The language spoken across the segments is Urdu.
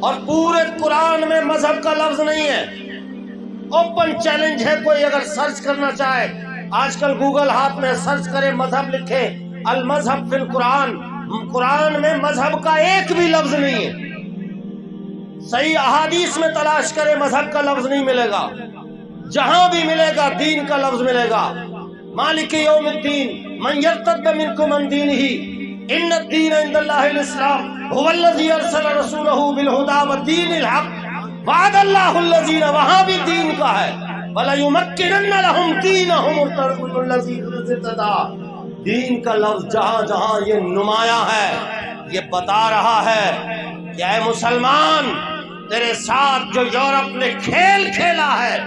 اور پورے قرآن میں مذہب کا لفظ نہیں ہے. اوپن چیلنج ہے، کوئی اگر سرچ کرنا چاہے آج کل گوگل ہاتھ میں، سرچ کرے مذہب، لکھے المذہب فی القرآن، قرآن میں مذہب کا ایک بھی لفظ نہیں ہے. صحیح احادیث میں تلاش کرے مذہب کا لفظ نہیں ملے گا. جہاں بھی ملے گا دین کا لفظ ملے گا. مالک یوم الدین من یرتد منکم عن دینہ ان الدین عند اللہ الاسلام هو الذی ارسل رسولہ بالہدی ودین الحق وعد اللہ الذین، وہاں بھی دین کا ہے وَلَيُمَكِّنَنَّ لَهُمْ دِينَهُمُ الَّذِي ارْتَضَىٰ. دین کا لفظ جہاں جہاں یہ نمایاں ہے، یہ بتا رہا ہے کہ اے مسلمان، تیرے ساتھ جو یورپ نے کھیل کھیلا ہے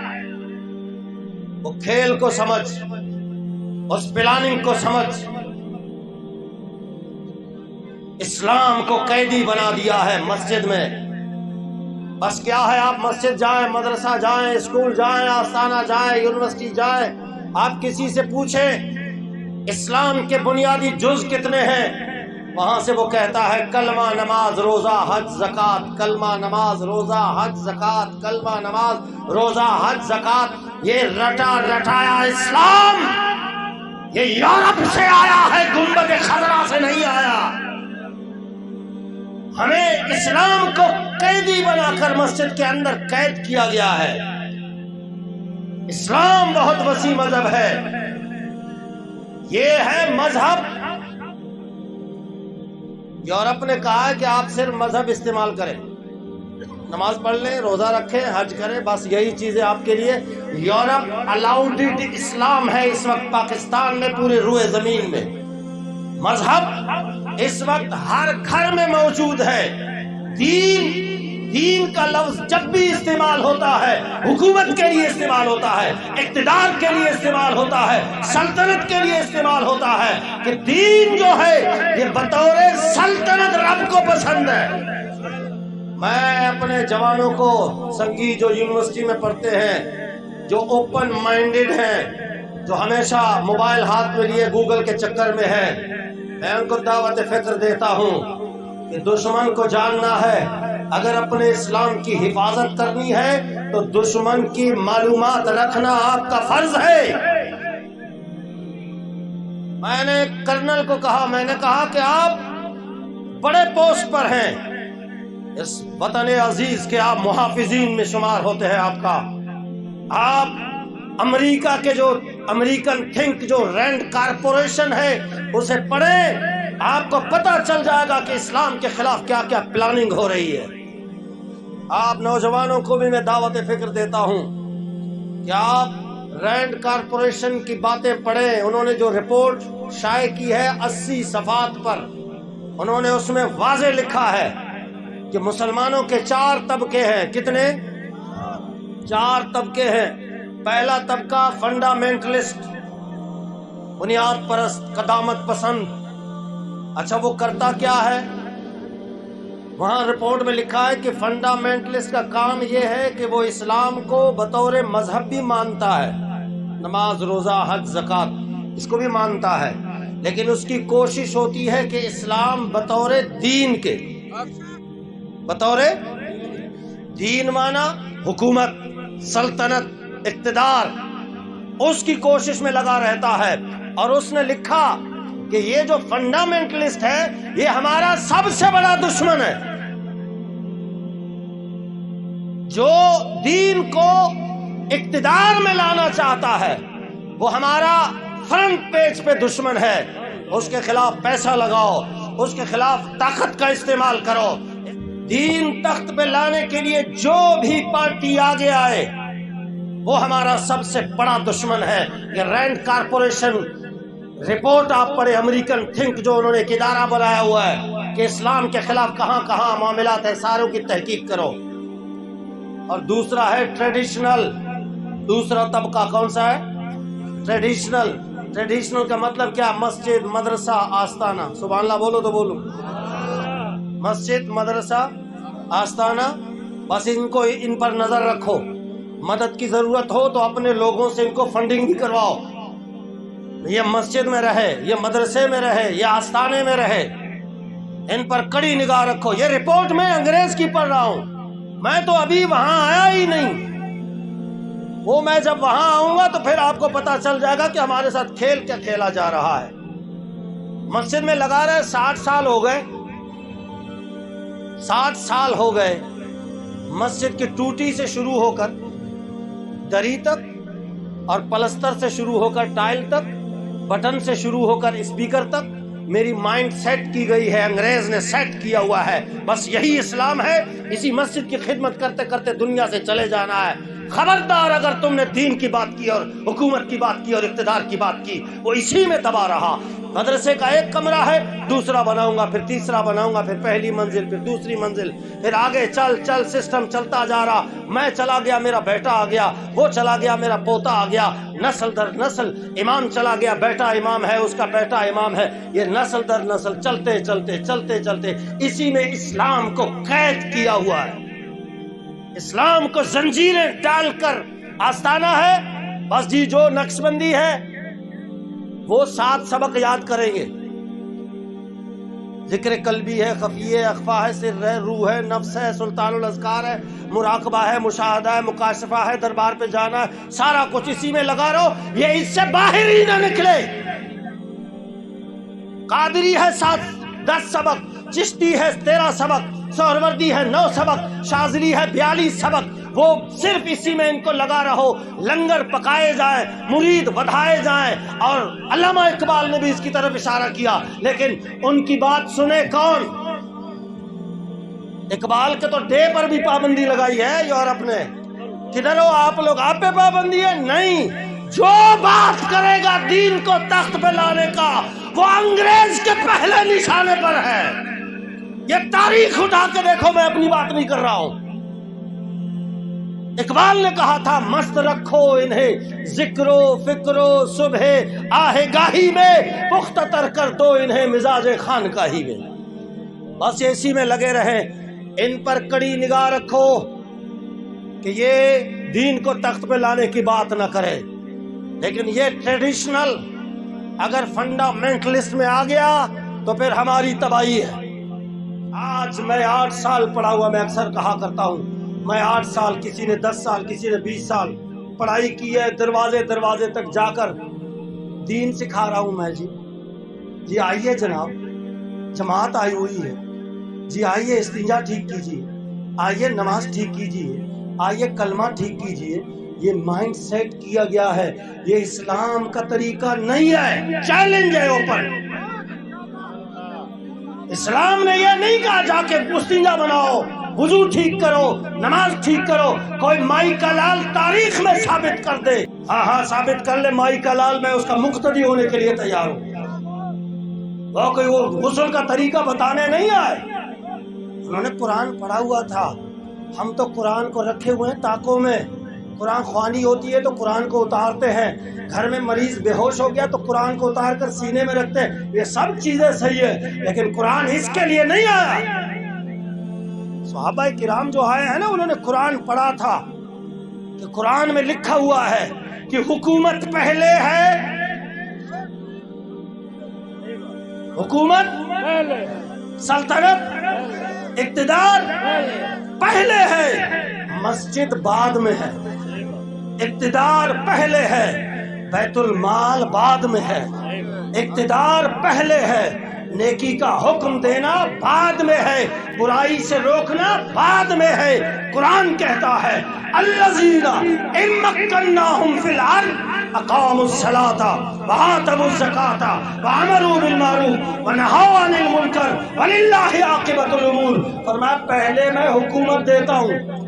وہ کھیل کو سمجھ، اس پلاننگ کو سمجھ. اسلام کو قیدی بنا دیا ہے مسجد میں. بس کیا ہے، آپ مسجد جائیں، مدرسہ جائیں، اسکول جائیں، آستانہ جائیں، یونیورسٹی جائیں، آپ کسی سے پوچھیں اسلام کے بنیادی جز کتنے ہیں، وہاں سے وہ کہتا ہے کلمہ نماز روزہ حج زکوٰۃ، کلمہ نماز روزہ حج زکوٰۃ، کلمہ نماز روزہ حج زکوٰۃ. یہ رٹا رٹایا اسلام یہ یورپ سے آیا ہے، گنبد خضرا سے نہیں آیا. ہمیں اسلام کو قیدی بنا کر مسجد کے اندر قید کیا گیا ہے. اسلام بہت وسیع مذہب ہے. یہ ہے مذہب. یورپ نے کہا ہے کہ آپ صرف مذہب استعمال کریں، نماز پڑھ لیں، روزہ رکھیں، حج کریں، بس یہی چیزیں آپ کے لیے. یورپ الاؤڈ اسلام ہے اس وقت پاکستان میں، پورے روئے زمین میں. مذہب اس وقت ہر گھر میں موجود ہے. دین کا لفظ جب بھی استعمال ہوتا ہے حکومت کے لیے استعمال ہوتا ہے، اقتدار کے لیے استعمال ہوتا ہے، سلطنت کے لیے استعمال ہوتا ہے. کہ دین جو ہے یہ بطور سلطنت رب کو پسند ہے. میں اپنے جوانوں کو، سنگی جو یونیورسٹی میں پڑھتے ہیں، جو اوپن مائنڈڈ ہیں، جو ہمیشہ موبائل ہاتھ میں لیے گوگل کے چکر میں ہے، میں ان کو دعوت فکر دیتا ہوں کہ دشمن کو جاننا ہے. اگر اپنے اسلام کی حفاظت کرنی ہے تو دشمن کی معلومات رکھنا آپ کا فرض ہے. میں نے کرنل کو کہا، میں نے کہا کہ آپ بڑے پوسٹ پر ہیں اس وطن عزیز کے، آپ محافظین میں شمار ہوتے ہیں. آپ امریکہ کے جو امریکن تھنک جو رینڈ کارپوریشن ہے اسے پڑھیں، آپ کو پتہ چل جائے گا کہ اسلام کے خلاف کیا کیا پلاننگ ہو رہی ہے. آپ نوجوانوں کو بھی میں دعوت فکر دیتا ہوں کہ آپ رینڈ کارپوریشن کی باتیں پڑھیں. انہوں نے جو رپورٹ شائع کی ہے 80 صفحات پر، انہوں نے اس میں واضح لکھا ہے کہ مسلمانوں کے 4 طبقے ہیں. کتنے؟ 4 طبقے ہیں. پہلا طبقہ فنڈامنٹلسٹ، بنیاد پرست، قدامت پسند. اچھا وہ کرتا کیا ہے؟ وہاں رپورٹ میں لکھا ہے کہ فنڈامنٹلسٹ کا کام یہ ہے کہ وہ اسلام کو بطور مذہب بھی مانتا ہے، نماز روزہ حج زکوٰۃ اس کو بھی مانتا ہے، لیکن اس کی کوشش ہوتی ہے کہ اسلام بطور دین کے، بطور دین مانا حکومت، سلطنت، اقتدار، اس کی کوشش میں لگا رہتا ہے. اور اس نے لکھا کہ یہ جو فنڈامنٹلسٹ ہے یہ ہمارا سب سے بڑا دشمن ہے. جو دین کو اقتدار میں لانا چاہتا ہے وہ ہمارا فرنٹ پیج پہ دشمن ہے. اس کے خلاف پیسہ لگاؤ، اس کے خلاف طاقت کا استعمال کرو. دین تخت پہ لانے کے لیے جو بھی پارٹی آگے آئے وہ ہمارا سب سے بڑا دشمن ہے. یہ رینڈ کارپوریشن رپورٹ آپ پڑھے، امریکن تھنک جو انہوں نے ایک ادارہ بنایا ہوا ہے کہ اسلام کے خلاف کہاں کہاں معاملات ہیں ساروں کی تحقیق کرو. اور دوسرا ہے ٹریڈیشنل. دوسرا طبقہ کون سا ہے؟ ٹریڈیشنل. ٹریڈیشنل کا مطلب کیا؟ مسجد، مدرسہ، آستانہ. سبحان اللہ بولو تو بولو. مسجد، مدرسہ، آستانہ، بس ان پر نظر رکھو. مدد کی ضرورت ہو تو اپنے لوگوں سے ان کو فنڈنگ بھی کرواؤ. یہ مسجد میں رہے، یہ مدرسے میں رہے، یہ آستانے میں رہے. ان پر کڑی نگاہ رکھو. یہ رپورٹ میں انگریز کی پڑھ رہا ہوں, میں تو ابھی وہاں آیا ہی نہیں. وہ میں جب وہاں آؤں گا تو پھر آپ کو پتا چل جائے گا کہ ہمارے ساتھ کھیل کیا کھیلا جا رہا ہے. مسجد میں لگا رہے 60 سال ہو گئے, 60 سال ہو گئے. مسجد کی ٹوٹی سے شروع ہو کر دری تک, اور پلستر سے شروع ہو کر ٹائل تک, بٹن سے شروع ہو کر اسپیکر تک میری مائنڈ سیٹ کی گئی ہے, انگریز نے سیٹ کیا ہوا ہے. بس یہی اسلام ہے, اسی مسجد کی خدمت کرتے کرتے دنیا سے چلے جانا ہے. خبردار اگر تم نے دین کی بات کی اور حکومت کی بات کی اور اقتدار کی بات کی, وہ اسی میں دبا رہا. مدرسے کا ایک کمرہ ہے, دوسرا بناؤں گا, پھر تیسرا بناؤں گا, پھر پہلی منزل, پھر دوسری منزل, پھر آگے چل سسٹم چلتا جا رہا. میں چلا گیا, میرا بیٹا آ گیا, وہ چلا گیا, میرا پوتا آ گیا, نسل در نسل. امام چلا گیا, بیٹا امام ہے, اس کا بیٹا امام ہے. یہ نسل در نسل چلتے چلتے چلتے چلتے اسی میں اسلام کو قید کیا ہوا ہے. اسلام کو زنجیریں ڈال کر آستانہ ہے. بس جی جو نقش بندی ہے وہ 7 سبق یاد کریں گے. ذکر قلبی ہے, خفی ہے, اخفا ہے, سر ہے, روح ہے, نفس ہے, سلطان الاذکار ہے, مراقبہ ہے, مشاہدہ ہے, مکاشفہ ہے, دربار پہ جانا ہے. سارا کچھ اسی میں لگا رہو, یہ اس سے باہر ہی نہ نکلے. قادری ہے 10 سبق, چشتی ہے 13 سبق, سہروردی ہے 9 سبق, شاذلی ہے 42 سبق. وہ صرف اسی میں ان کو لگا رہو. لنگر پکائے جائیں, مرید بدھائے جائیں. اور علامہ اقبال نے بھی اس کی طرف اشارہ کیا, لیکن ان کی بات سنے کون؟ اقبال کے تو ڈے پر بھی پابندی لگائی ہے یورپ نے. کدھر ہو آپ لوگ, آپ پہ پابندی ہے؟ نہیں. جو بات کرے گا دین کو تخت پہ لانے کا, وہ انگریز کے پہلے نشانے پر ہے. یہ تاریخ اٹھا کے دیکھو, میں اپنی بات نہیں کر رہا ہوں. اقبال نے کہا تھا, مست رکھو انہیں ذکر و فکر و صبح آہ گاہی میں, پختہ تر کر دو انہیں مزاج خانقاہی میں. بس اسی میں لگے رہیں, ان پر کڑی نگاہ رکھو کہ یہ دین کو تخت پہ لانے کی بات نہ کرے. لیکن یہ ٹریڈیشنل اگر فنڈامنٹلسٹ میں آ گیا تو پھر ہماری تباہی ہے. آج میں 8 سال پڑھا ہوا, میں اکثر کہا کرتا ہوں, میں 8 سال, کسی نے 10 سال, کسی نے 20 سال پڑھائی کی ہے. دروازے تک جا کر دین سکھا رہا ہوں میں. جی آئیے جناب, جماعت آئی ہوئی ہے, جی آئیے استنجا ٹھیک کیجیے, آئیے نماز ٹھیک کیجیے, آئیے کلمہ ٹھیک کیجیے. یہ مائنڈ سیٹ کیا گیا ہے, یہ اسلام کا طریقہ نہیں ہے. چیلنج ہے اوپن. اسلام نے یہ نہیں کہا جا کے استنجا بناؤ, وضو ٹھیک کرو, نماز ٹھیک کرو. کوئی مائی کا لال تاریخ میں ثابت کر دے, ہاں ثابت کر لے مائی کا لال, میں اس کا مقتدی ہونے کے لیے تیار ہوں. وہ کوئی وہ غسل کا طریقہ بتانے نہیں آئے. انہوں نے قرآن پڑھا ہوا تھا. ہم تو قرآن کو رکھے ہوئے ہیں طاقوں میں. قرآن خوانی ہوتی ہے تو قرآن کو اتارتے ہیں. گھر میں مریض بے ہوش ہو گیا تو قرآن کو اتار کر سینے میں رکھتے ہیں. یہ سب چیزیں صحیح ہے, لیکن قرآن اس کے لیے نہیں آیا. صحابہ کرام جو آئے ہیں نا, انہوں نے قرآن پڑھا تھا کہ قرآن میں لکھا ہوا ہے کہ حکومت پہلے ہے, حکومت سلطنت اقتدار پہلے ہے, مسجد بعد میں ہے. اقتدار پہلے ہے, بیت المال بعد میں ہے. اقتدار پہلے ہے, نیکی کا حکم دینا بعد میں ہے, برائی سے روکنا بعد میں ہے. قرآن کہتا ہے الذین ان مکناہم فی الارض اقاموا الصلاۃ وآتوا الزکاۃ وامروا بالمعروف ونہوا عن المنکر وللہ عاقبۃ الامور. فرمایا پہلے میں حکومت دیتا ہوں,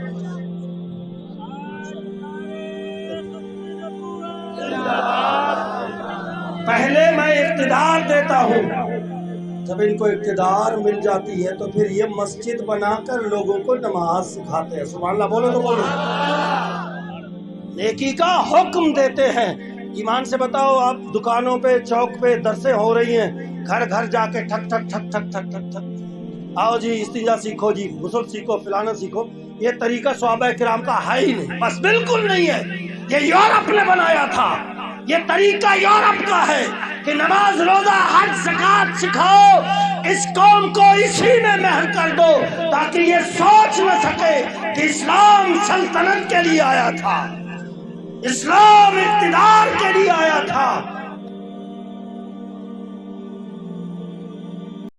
پہلے میں اقتدار دیتا ہوں. جب ان کو اقتدار مل جاتی ہے تو پھر یہ مسجد بنا کر لوگوں کو نماز سکھاتے ہیں. سبحان اللہ بولو تو بولو. نیکی کا حکم دیتے ہیں. ایمان سے بتاؤ, آپ دکانوں پہ, چوک پہ درسیں ہو رہی ہیں, گھر گھر جا کے ٹھک ٹھک ٹھک ٹھک ٹھک ٹھک ٹھک, آؤ جی استنجا سیکھو, جی غسل سیکھو, فلانا سیکھو. یہ طریقہ صحابہ کرام کا ہے ہی نہیں, بس بالکل نہیں ہے. یہ یورپ نے بنایا تھا, یہ طریقہ یورپ کا ہے. کہ نماز روزہ حج زکات سکھاؤ، اس قوم کو اسی میں مہر کر دو تاکہ یہ سوچ نہ سکے کہ اسلام سلطنت کے لیے آیا تھا، اسلام اقتدار کے لیے آیا تھا،